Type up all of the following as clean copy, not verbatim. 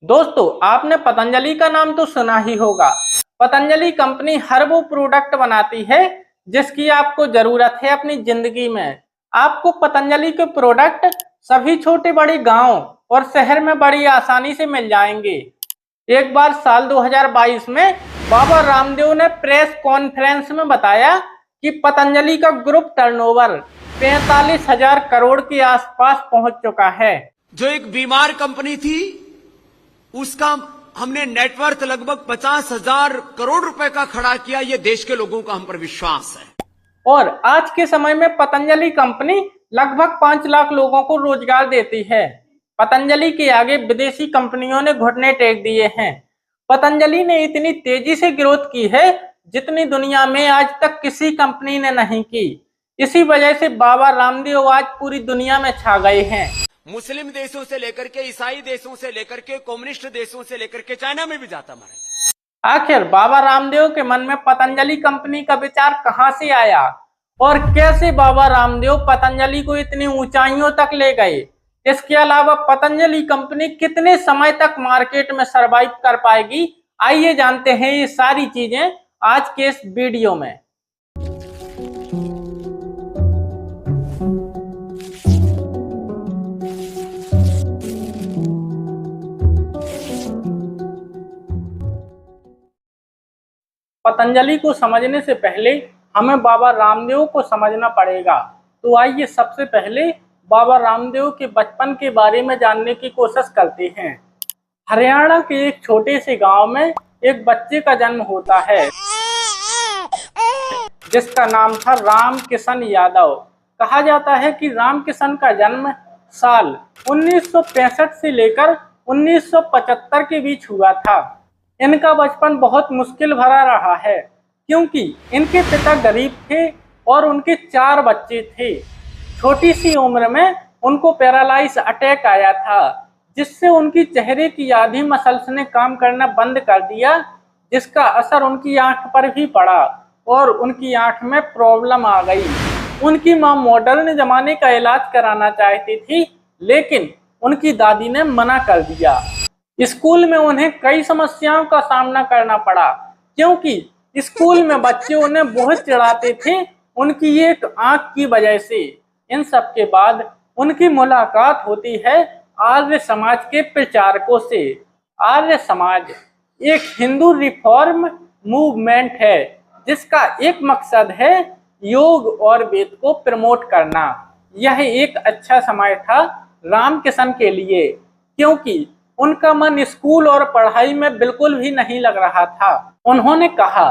दोस्तों, आपने पतंजलि का नाम तो सुना ही होगा। पतंजलि कंपनी हर वो प्रोडक्ट बनाती है जिसकी आपको जरूरत है अपनी जिंदगी में। आपको पतंजलि के प्रोडक्ट सभी छोटे बड़े गांव और शहर में बड़ी आसानी से मिल जाएंगे। एक बार साल 2022 में बाबा रामदेव ने प्रेस कॉन्फ्रेंस में बताया कि पतंजलि का ग्रुप टर्नओवर 45,000 करोड़ के आसपास पहुंच चुका है। जो एक बीमार कंपनी थी, उसका हमने नेटवर्थ लगभग 50,000 करोड़ रुपए का खड़ा किया। ये देश के लोगों का हम पर विश्वास है। और आज के समय में पतंजलि कंपनी लगभग 5 लाख लोगों को रोजगार देती है। पतंजलि के आगे विदेशी कंपनियों ने घुटने टेक दिए हैं। पतंजलि ने इतनी तेजी से ग्रोथ की है जितनी दुनिया में आज तक किसी कंपनी ने नहीं की। इसी वजह से बाबा रामदेव आज पूरी दुनिया में छा गए हैं। मुस्लिम देशों से लेकर के ईसाई देशों से लेकर के कम्युनिस्ट देशों से लेकर के चाइना में भी जाता मारे। आखिर बाबा रामदेव के मन में पतंजलि कंपनी का विचार कहां से आया और कैसे बाबा रामदेव पतंजलि को इतनी ऊंचाइयों तक ले गए? इसके अलावा पतंजलि कंपनी कितने समय तक मार्केट में सरवाइव कर पाएगी? आइए जानते हैं ये सारी चीजें आज के इस वीडियो में। पतंजलि को समझने से पहले हमें बाबा रामदेव को समझना पड़ेगा। तो आइए सबसे पहले बाबा रामदेव के बचपन के बारे में जानने की कोशिश करते हैं। हरियाणा के एक छोटे से गांव में एक बच्चे का जन्म होता है जिसका नाम था राम किशन यादव। कहा जाता है कि राम किशन का जन्म साल 1965 से लेकर 1975 के बीच हुआ था। इनका बचपन बहुत मुश्किल भरा रहा है क्योंकि इनके पिता गरीब थे और उनके 4 बच्चे थे। छोटी सी उम्र में उनको पैरालाइज अटैक आया था जिससे उनकी चेहरे की आधी मसल्स ने काम करना बंद कर दिया, जिसका असर उनकी आंख पर भी पड़ा और उनकी आंख में प्रॉब्लम आ गई। उनकी मां मॉडर्न जमाने का इलाज कराना चाहती थी लेकिन उनकी दादी ने मना कर दिया। स्कूल में उन्हें कई समस्याओं का सामना करना पड़ा क्योंकि स्कूल में बच्चे उन्हें बहुत चिढ़ाते थे उनकी एक आंख की वजह से। इन सब के बाद उनकी मुलाकात होती है आर्य समाज के प्रचारकों से। आर्य समाज एक हिंदू रिफॉर्म मूवमेंट है जिसका एक मकसद है योग और वेद को प्रमोट करना। यह एक अच्छा समय था राम किशन के लिए क्योंकि उनका मन स्कूल और पढ़ाई में बिल्कुल भी नहीं लग रहा था। उन्होंने कहा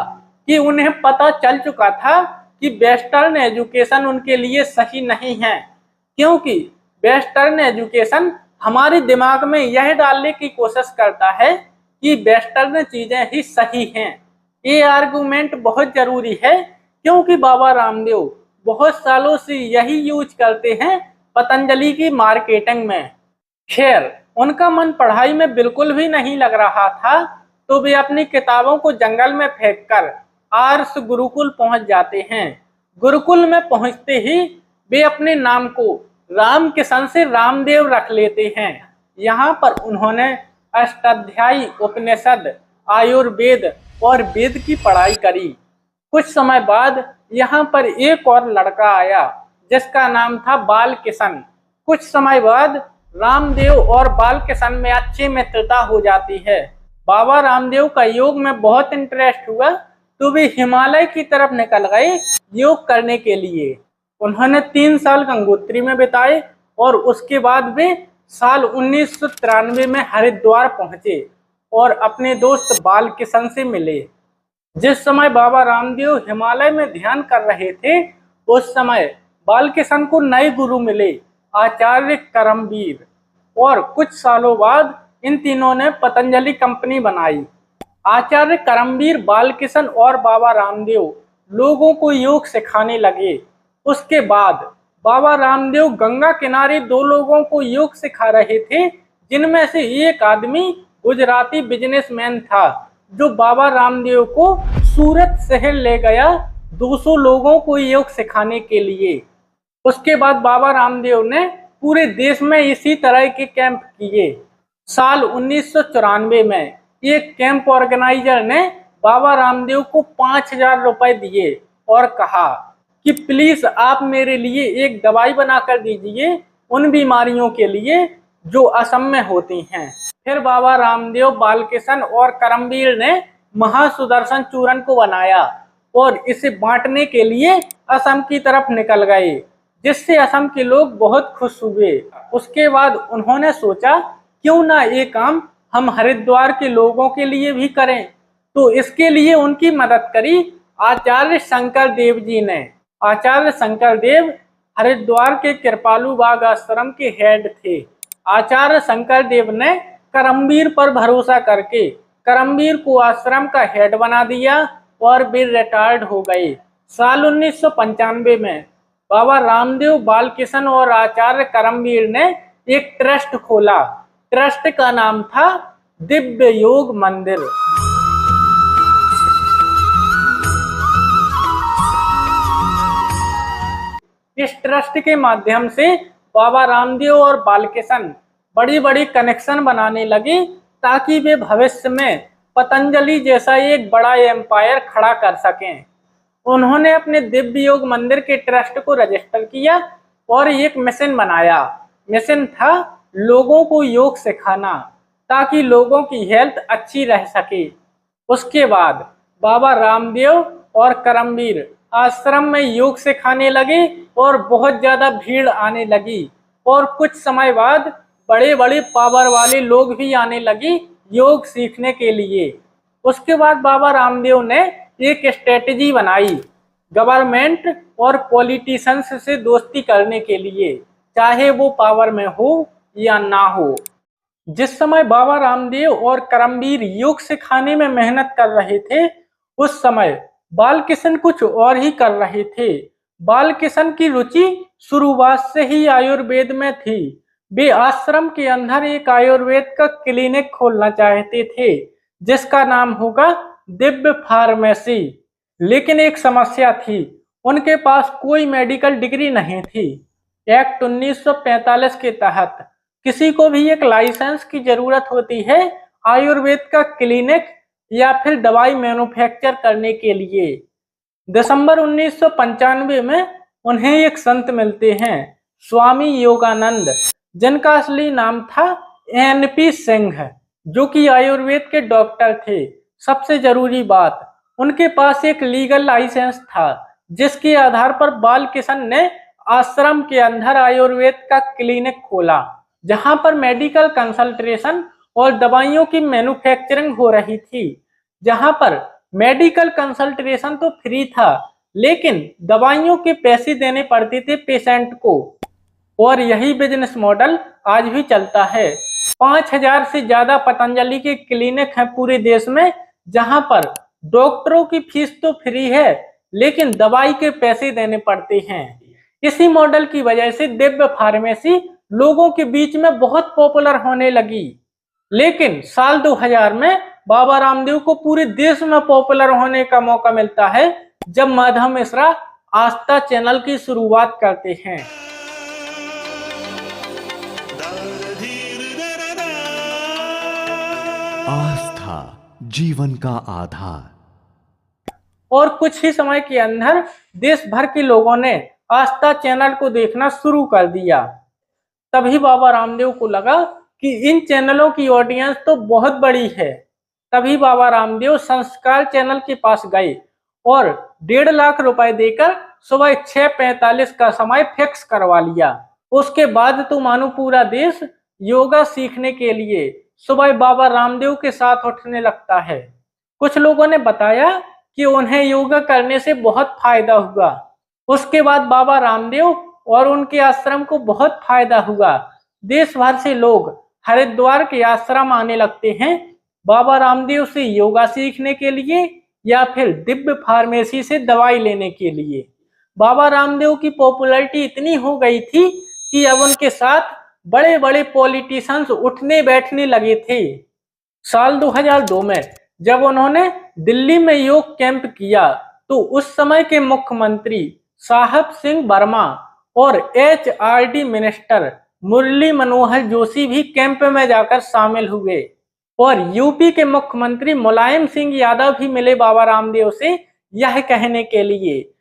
कि उन्हें पता चल चुका था कि वेस्टर्न एजुकेशन उनके लिए सही नहीं है क्योंकि वेस्टर्न एजुकेशन हमारे दिमाग में यह डालने की कोशिश करता है कि वेस्टर्न चीजें ही सही हैं। ये आर्गुमेंट बहुत जरूरी है क्योंकि बाबा रामदेव बहुत सालों से यही यूज करते हैं पतंजलि की मार्केटिंग में। खैर, उनका मन पढ़ाई में बिल्कुल भी नहीं लग रहा था तो वे अपनी किताबों को जंगल में फेंककर आर्ष गुरुकुल पहुंच जाते हैं। गुरुकुल में पहुंचते ही वे अपने नाम को राम किशन से रामदेव रख लेते हैं। यहाँ पर उन्होंने अष्टाध्यायी उपनिषद, आयुर्वेद और वेद की पढ़ाई करी। कुछ समय बाद यहाँ पर एक और लड़का आया जिसका नाम था बाल किशन। कुछ समय बाद रामदेव और बाल किशन में अच्छी मित्रता हो जाती है। बाबा रामदेव का योग में बहुत इंटरेस्ट हुआ तो वे हिमालय की तरफ निकल गए योग करने के लिए। उन्होंने 3 साल गंगोत्री में बिताए और उसके बाद वे साल 1993 में हरिद्वार पहुंचे और अपने दोस्त बाल किशन से मिले। जिस समय बाबा रामदेव हिमालय में ध्यान कर रहे थे उस समय बाल किशन को नए गुरु मिले, आचार्य करमवीर, और कुछ सालों बाद इन तीनों ने पतंजलि कंपनी बनाई। आचार्य करमवीर, बाल किशन और बाबा रामदेव लोगों को योग सिखाने लगे। उसके बाद बाबा रामदेव गंगा किनारे 2 लोगों को योग सिखा रहे थे जिनमें से एक आदमी गुजराती बिजनेसमैन था जो बाबा रामदेव को सूरत शहर ले गया 200 लोगों को योग सिखाने के लिए। उसके बाद बाबा रामदेव ने पूरे देश में इसी तरह के कैंप किए। साल 1994 में एक कैंप ऑर्गेनाइजर ने बाबा रामदेव को 5,000 रुपए दिए और कहा कि प्लीज आप मेरे लिए एक दवाई बनाकर दीजिए उन बीमारियों के लिए जो असम में होती हैं। फिर बाबा रामदेव, बालकिशन और करमवीर ने महासुदर्शन चूर्ण को बनाया और इसे बांटने के लिए असम की तरफ निकल गए, जिससे असम के लोग बहुत खुश हुए। उसके बाद उन्होंने सोचा क्यों ना ये काम हम हरिद्वार के लोगों के लिए भी करें, तो इसके लिए उनकी मदद करी आचार्य शंकर देव जी ने। आचार्य शंकर देव हरिद्वार के कृपालू बाग आश्रम के हेड थे। आचार्य शंकर देव ने करमवीर पर भरोसा करके करमवीर को आश्रम का हेड बना दिया और वे रिटायर्ड हो गए। साल 1995 में बाबा रामदेव, बालकिशन और आचार्य करमवीर ने एक ट्रस्ट खोला। ट्रस्ट का नाम था दिव्य योग मंदिर। इस ट्रस्ट के माध्यम से बाबा रामदेव और बालकिशन बड़ी बड़ी कनेक्शन बनाने लगे ताकि वे भविष्य में पतंजलि जैसा एक बड़ा एम्पायर खड़ा कर सकें। उन्होंने अपने दिव्य योग मंदिर के ट्रस्ट को रजिस्टर किया और एक मिशन बनाया। मिशन था लोगों को योग सिखाना ताकि लोगों की हेल्थ अच्छी रह सके। उसके बाद बाबा रामदेव और करमवीर आश्रम में योग सिखाने लगे और बहुत ज्यादा भीड़ आने लगी और कुछ समय बाद बड़े बड़े पावर वाले लोग भी आने लगे योग सीखने के लिए। उसके बाद बाबा रामदेव ने एक स्ट्रेटेजी बनाई गवर्नमेंट और पॉलिटिशियंस से दोस्ती करने के लिए, चाहे वो पावर में हो या ना हो। जिस समय बाबा रामदेव और करमवीर योग सिखाने में मेहनत कर रहे थे, उस समय बालकिशन कुछ और ही कर रहे थे। बालकिशन की रुचि शुरुआत से ही आयुर्वेद में थी। वे आश्रम के अंदर एक आयुर्वेद का क्लिनिक खोलना चाहते थे जिसका नाम होगा दिव्य फार्मेसी। लेकिन एक समस्या थी, उनके पास कोई मेडिकल डिग्री नहीं थी। एक्ट 1945 के तहत किसी को भी एक लाइसेंस की जरूरत होती है आयुर्वेद का क्लिनिक या फिर दवाई मैन्युफैक्चर करने के लिए। दिसंबर 1995 में उन्हें एक संत मिलते हैं, स्वामी योगानंद, जिनका असली नाम था NP सिंह, जो कि आयुर्वेद के डॉक्टर थे। सबसे जरूरी बात, उनके पास एक लीगल लाइसेंस था जिसके आधार पर बालकिशन ने आश्रम के अंदर आयुर्वेद का क्लिनिक खोला, जहां पर मेडिकल कंसल्टेशन और दवाइयों की मैन्युफैक्चरिंग हो रही थी। जहां पर मेडिकल कंसल्टेशन तो फ्री था, लेकिन दवाइयों के पैसे देने पड़ते थे पेशेंट को। और यही बिजनेस मॉडल आज भी चलता है। 5,000 से ज्यादा पतंजलि के क्लिनिक हैं पूरे देश में, जहां पर डॉक्टरों की फीस तो फ्री है लेकिन दवाई के पैसे देने पड़ते हैं। इसी मॉडल की वजह से दिव्य फार्मेसी लोगों के बीच में बहुत पॉपुलर होने लगी। लेकिन साल 2000 में बाबा रामदेव को पूरे देश में पॉपुलर होने का मौका मिलता है जब माधव मिश्रा आस्था चैनल की शुरुआत करते हैं। आस्था जीवन का आधार। और कुछ ही समय के अंदर देश भर के लोगों ने आस्था चैनल को देखना शुरू कर दिया। तभी बाबा रामदेव को लगा कि इन चैनलों की ऑडियंस तो बहुत बड़ी है। तभी बाबा रामदेव संस्कार चैनल के पास गए और 1.5 लाख रुपए देकर सुबह 6:45 का समय फिक्स करवा लिया। उसके बाद तो मानो पूरा देश योगा सीखने के लिए सुबह बाबा रामदेव के साथ उठने लगता है। कुछ लोगों ने बताया कि उन्हें योगा करने से बहुत फायदा हुआ। उसके बाद बाबा रामदेव और उनके आश्रम को बहुत फायदा हुआ। देश भर से लोग हरिद्वार के आश्रम आने लगते हैं बाबा रामदेव से योगा सीखने के लिए या फिर दिव्य फार्मेसी से दवाई लेने के लिए। बाबा रामदेव की पॉपुलैरिटी इतनी हो गई थी कि अब उनके साथ बड़े बड़े पॉलिटिशियंस उठने बैठने लगे थे। साल 2002 में जब उन्होंने दिल्ली में योग कैंप किया तो उस समय के मुख्यमंत्री साहब सिंह वर्मा और HRD मिनिस्टर मुरली मनोहर जोशी भी कैंप में जाकर शामिल हुए और यूपी के मुख्यमंत्री मुलायम सिंह यादव भी मिले बाबा रामदेव से यह कहने के लिए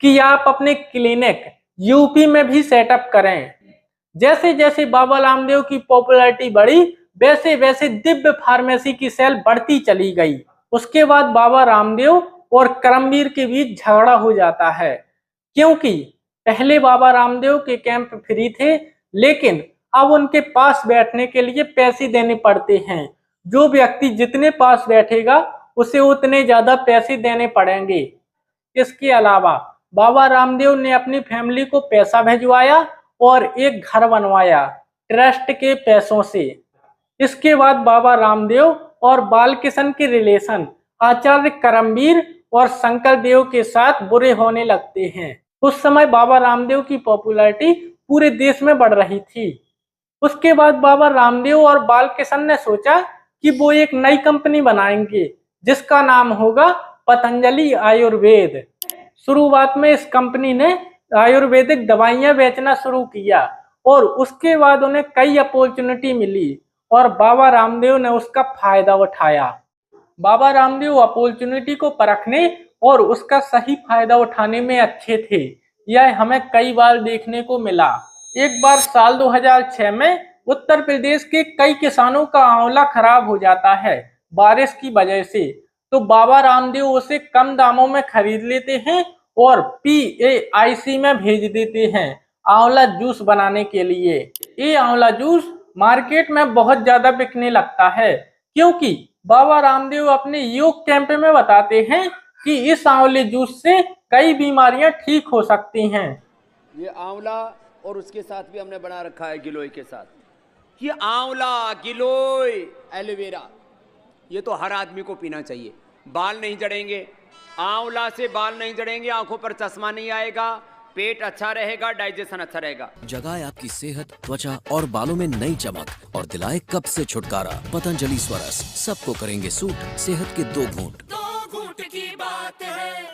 कि आप अपने क्लिनिक यूपी में भी सेटअप करें। जैसे जैसे बाबा रामदेव की पॉपुलैरिटी बढ़ी वैसे वैसे दिव्य फार्मेसी की सेल बढ़ती चली गई। उसके बाद बाबा रामदेव और करमवीर के बीच झगड़ा हो जाता है, क्योंकि पहले बाबा रामदेव के कैंप फ्री थे, लेकिन अब उनके पास बैठने के लिए पैसे देने पड़ते हैं। जो व्यक्ति जितने पास बैठेगा उसे उतने ज्यादा पैसे देने पड़ेंगे। इसके अलावा बाबा रामदेव ने अपनी फैमिली को पैसा भिजवाया और एक घर बनवाया ट्रस्ट के पैसों से। इसके बाद बाबा रामदेव और बालकिशन के रिलेशन आचार्य करमवीर और शंकर देव के साथ बुरे होने लगते हैं। उस समय बाबा रामदेव की पॉपुलैरिटी पूरे देश में बढ़ रही थी। उसके बाद बाबा रामदेव और बालकिशन ने सोचा कि वो एक नई कंपनी बनाएंगे जिसका नाम होगा पतंजलि आयुर्वेद। शुरुआत में इस कंपनी ने आयुर्वेदिक दवाइयां बेचना शुरू किया और उसके बाद उन्हें कई अपॉर्चुनिटी मिली और बाबा रामदेव ने उसका फायदा उठाया। बाबा रामदेव अपॉर्चुनिटी को परखने और उसका सही फायदा उठाने में अच्छे थे। यह हमें कई बार देखने को मिला। एक बार साल 2006 में उत्तर प्रदेश के कई किसानों का आंवला खराब हो जाता है बारिश की वजह से, तो बाबा रामदेव उसे कम दामों में खरीद लेते हैं और PAIC में भेज देते हैं आंवला जूस बनाने के लिए। ये आंवला जूस मार्केट में बहुत ज्यादा बिकने लगता है, क्योंकि बाबा रामदेव अपने योग कैंप में बताते हैं कि इस आंवले जूस से कई बीमारियां ठीक हो सकती हैं। ये आंवला और उसके साथ भी हमने बना रखा है गिलोय के साथ। ये आंवला, गिलोय, एलोवेरा, ये तो हर आदमी को पीना चाहिए। बाल नहीं झड़ेंगे, आंवला से बाल नहीं झड़ेंगे, आंखों पर चश्मा नहीं आएगा, पेट अच्छा रहेगा, डाइजेशन अच्छा रहेगा। जगाए आपकी सेहत, त्वचा और बालों में नई चमक और दिलाए कब्ज से छुटकारा। पतंजलि स्वरस सबको करेंगे सूट। सेहत के 2 घूंट की बात है।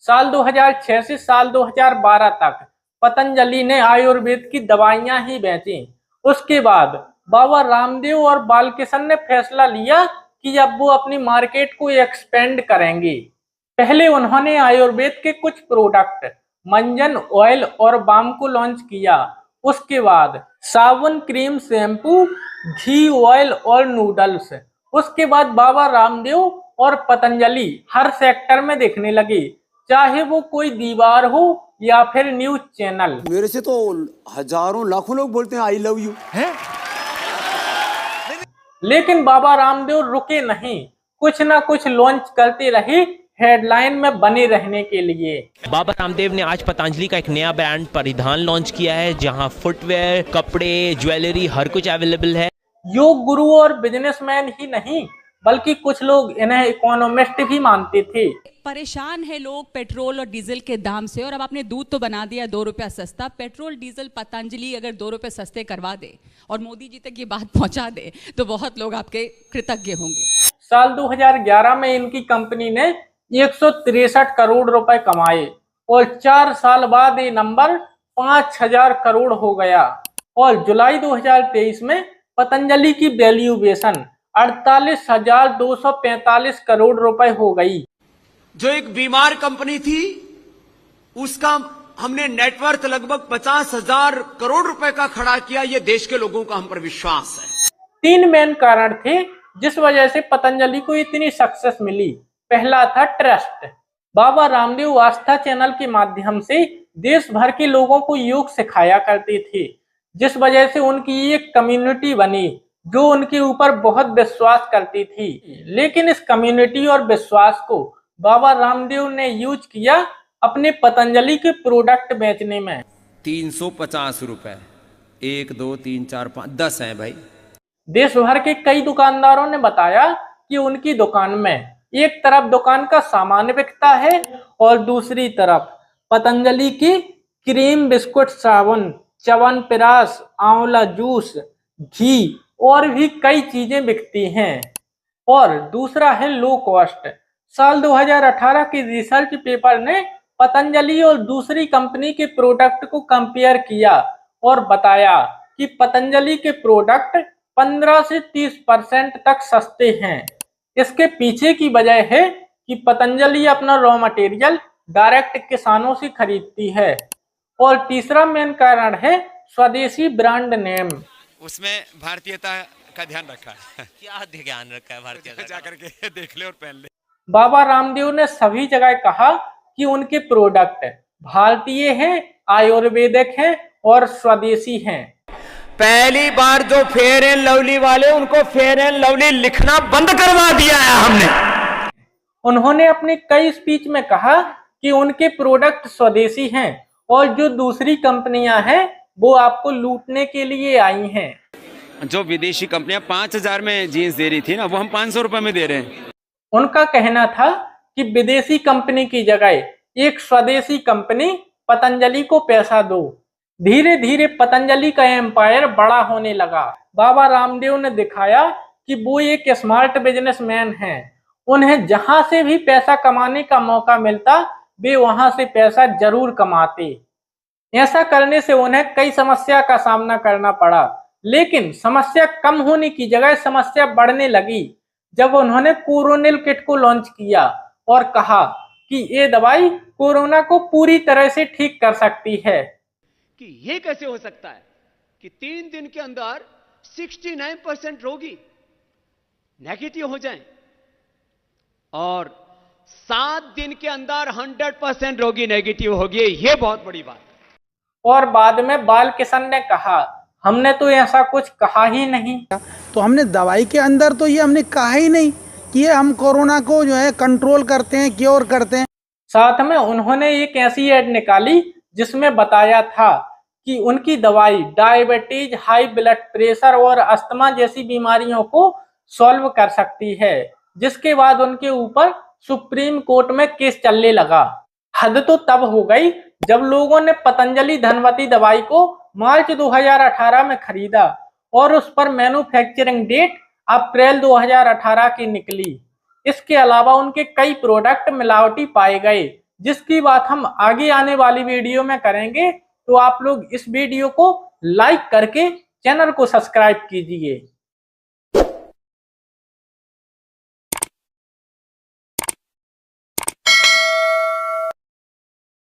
साल 2006 से साल 2012 तक पतंजलि ने आयुर्वेद की दवाइयां ही बेची। उसके बाद बाबा रामदेव और बालकिशन ने फैसला लिया कि अब वो अपनी मार्केट को एक्सपेंड करेंगे। पहले उन्होंने आयुर्वेद के कुछ प्रोडक्ट मंजन ऑयल और बाम को लॉन्च किया। उसके बाद साबुन, क्रीम, शैम्पू, घी, ऑयल और नूडल्स। उसके बाद बाबा रामदेव और पतंजलि हर सेक्टर में दिखने लगे, चाहे वो कोई दीवार हो या फिर न्यूज चैनल। मेरे से तो हजारों लाखों लोग बोलते हैं आई लव यू है। लेकिन बाबा रामदेव रुके नहीं, कुछ ना कुछ लॉन्च करते रहे हेडलाइन में बने रहने के लिए। बाबा रामदेव ने आज पतंजलि का एक नया ब्रांड परिधान लॉन्च किया है, जहां फुटवेयर, कपड़े, ज्वेलरी हर कुछ अवेलेबल है। योग गुरु और बिजनेसमैन ही नहीं बल्कि कुछ लोग इन्हें इकोनॉमिस्ट भी मानते थे। परेशान है लोग पेट्रोल और डीजल के दाम से, और अब आपने दूध तो बना दिया 2 रुपया सस्ता। पेट्रोल डीजल पतंजलि अगर 2 रुपये सस्ते करवा दे और मोदी जी तक ये बात पहुंचा दे तो बहुत लोग आपके कृतज्ञ होंगे। साल 2011 में इनकी कंपनी ने 163 करोड़ रुपए कमाए और 4 साल बाद ये नंबर 5000 करोड़ हो गया और जुलाई 2023 में पतंजलि की वैल्यूएशन 48,245 करोड़ रुपए हो गई। जो एक बीमार कंपनी थी उसका हमने नेटवर्थ लगभग 50,000 करोड़ रुपए का खड़ा किया। ये देश के लोगों का हम पर विश्वास है। 3 मेन कारण थे जिस वजह से पतंजलि को इतनी सक्सेस मिली। पहला था ट्रस्ट। बाबा रामदेव आस्था चैनल के माध्यम से देश भर के लोगों को योग सिखाया करते थे, जिस वजह से उनकी एक कम्युनिटी बनी जो उनके ऊपर बहुत विश्वास करती थी। लेकिन इस कम्युनिटी और विश्वास को बाबा रामदेव ने यूज किया अपने पतंजलि के प्रोडक्ट बेचने में। 350 रुपए, 1 2 3 4 5 10 है भाई। देश भर के कई दुकानदारों ने बताया कि उनकी दुकान में एक तरफ दुकान का सामान बिकता है और दूसरी तरफ पतंजलि की क्रीम, बिस्कुट, साबुन, च्यवनप्राश, आंवला जूस, घी और भी कई चीजें बिकती हैं। और दूसरा है लो कॉस्ट। साल 2018 के रिसर्च पेपर ने पतंजलि और दूसरी कंपनी के प्रोडक्ट को कंपेयर किया और बताया कि पतंजलि के प्रोडक्ट 15 से 30% तक सस्ते हैं। इसके पीछे की वजह है कि पतंजलि अपना रॉ मटेरियल डायरेक्ट किसानों से खरीदती है। और तीसरा मेन कारण है स्वदेशी ब्रांड नेम। उसमें भारतीयता का ध्यान रखा है। क्या ध्यान रखा है भारतीय जा करके देख ले और पहन ले। बाबा रामदेव ने सभी जगह कहा कि उनके प्रोडक्ट भारतीय हैं, आयुर्वेदिक हैं और स्वदेशी हैं। पहली बार जो फेयर एंड लवली वाले, उनको फेयर एंड लवली लिखना बंद करवा दिया है हमने। उन्होंने अपनी कई स्पीच में कहा कि उनके प्रोडक्ट स्वदेशी हैं और जो दूसरी कंपनियां हैं वो आपको लूटने के लिए आई हैं। जो विदेशी कंपनियां 5,000 में जीन्स दे रही थी ना, वो हम 500 रुपए में दे रहे हैं। उनका कहना था कि विदेशी कंपनी की जगह एक स्वदेशी कंपनी पतंजलि को पैसा दो। धीरे धीरे पतंजलि का एम्पायर बड़ा होने लगा। बाबा रामदेव ने दिखाया कि वो एक स्मार्ट बिजनेसमैन हैं। उन्हें जहां से भी पैसा कमाने का मौका मिलता वे वहां से पैसा जरूर कमाते। ऐसा करने से उन्हें कई समस्या का सामना करना पड़ा, लेकिन समस्या कम होने की जगह समस्या बढ़ने लगी जब उन्होंने कोरोनिल किट को लॉन्च किया और कहा कि ये दवाई कोरोना को पूरी तरह से ठीक कर सकती है। कि ये कैसे हो सकता है कि 3 दिन के अंदर 69% रोगी नेगेटिव हो जाएं और 7 दिन के अंदर 100% रोगी नेगेटिव हो गए। ये बहुत बड़ी बात है। और बाद में बाल किशन ने कहा, हमने तो ऐसा कुछ कहा ही नहीं। तो हमने दवाई के अंदर तो ये हमने कहा ही नहीं कि ये हम कोरोना को जो है कंट्रोल करते हैं, क्योर करते हैं। साथ में उन्होंने एक ऐसी ऐड निकाली जिसमें बताया था कि उनकी दवाई डायबिटीज, हाई ब्लड प्रेशर और अस्थमा जैसी बीमारियों को सॉल्व कर सकती है, जिसके बाद उनके ऊपर सुप्रीम कोर्ट में केस चलने लगा। हद तो तब हो गई जब लोगों ने पतंजलि धनवती दवाई को मार्च 2018 में खरीदा और उस पर मैन्युफैक्चरिंग डेट अप्रैल 2018 की निकली। इसके अलावा उनके कई प्रोडक्ट मिलावटी पाए गए, जिसकी बात हम आगे आने वाली वीडियो में करेंगे। तो आप लोग इस वीडियो को लाइक करके चैनल को सब्सक्राइब कीजिए।